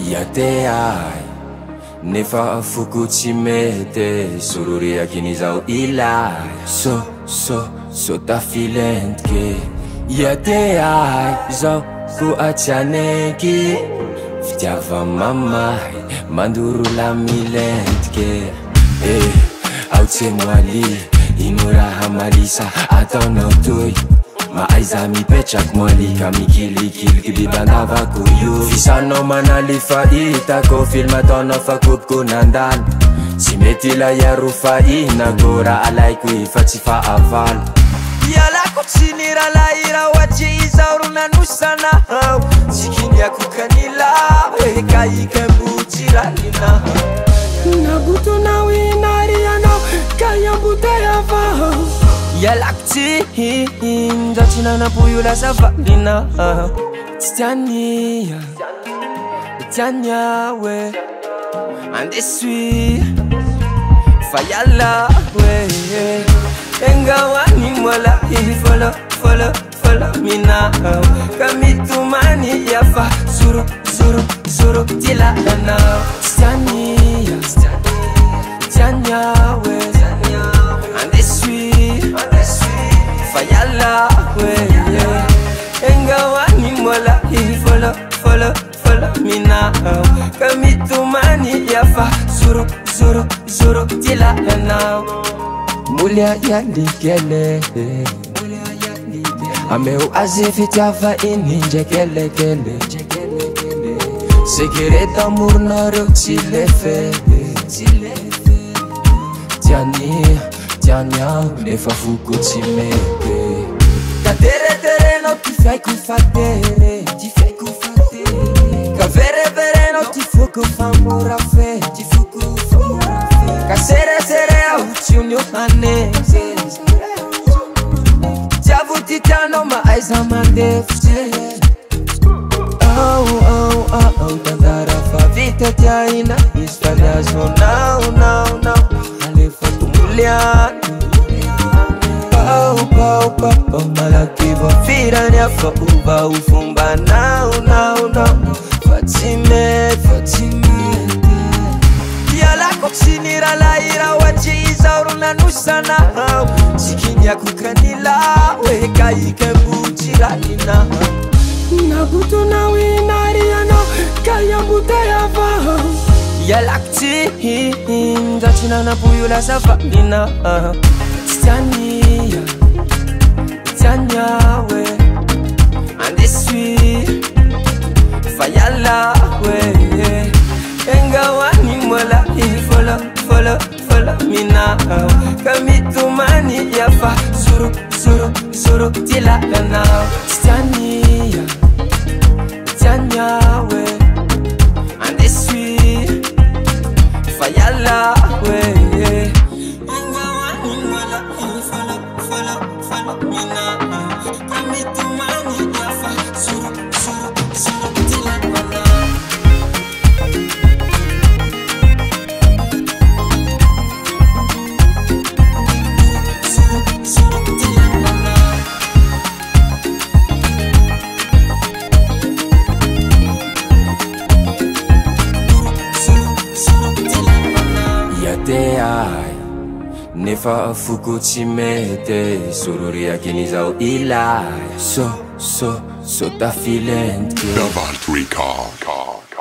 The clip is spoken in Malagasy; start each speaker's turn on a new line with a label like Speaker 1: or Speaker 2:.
Speaker 1: Ia te ai nefa foko tsy mety sororiaky n'izao ilay so tafilentike. Ia te ai zao ko atsianeky fitiava mamay mandoro la milentike. Ao tsy moaly ino raha malisa ataonao toy maaiza mipetraky moalika mikilikiliky bibandavako io fisanao manaly fahitako film ataonao fa kopiko nandalo tsy mety la iaro fahinako raha alaiko fa tsy fahavalo.
Speaker 2: Ialako tsy niralahira ohatry izao ro nanosanao tsy kiniako kanila kaikembojiralinao nabutonao inarianao kayambuteavao. Ialako tsy ndratsy nanapoyo lasa valina tsy tiania we andesui fa iala we engawani mola follow minao kamitumani yafa zuru tilanao tiania we andesui fa iala we engawani mola follow minao kamitumani yafa zuru tilanao.
Speaker 1: Mulia yalikele ameu azifitiava ininje kele segredo amor naro tilefe tiania nefa fuko tsy mety
Speaker 2: kateretereno ti fai kufatere kaverevereno ti fuko famora fe kaseresere auchiunyo ane tiavutitiano maaiza mandefte au tandara fa vita tiaina isfaliazo now alefa tumuliani pau malakivo firania fa uba ufumba now fatime ialako tsy niralahira ohatry izao ro nanosanao tsy kiniako kanila hoe kaikembojiralinao nabutonao inarianao kayambuteavao. Ialako tsy ndratsy nanapoyo lasa valina tsy tiania we andesui fa iala we engawani mola follow minao kamitumani yafa zuru tilanao tiania we andesui fa iala we engawani mola follow minao kamitumani yafa zuru tilanao.
Speaker 1: Te ai nefa fuko tsy mety sororiaky n'izao ilay so tafilentike.
Speaker 3: Davalt Record.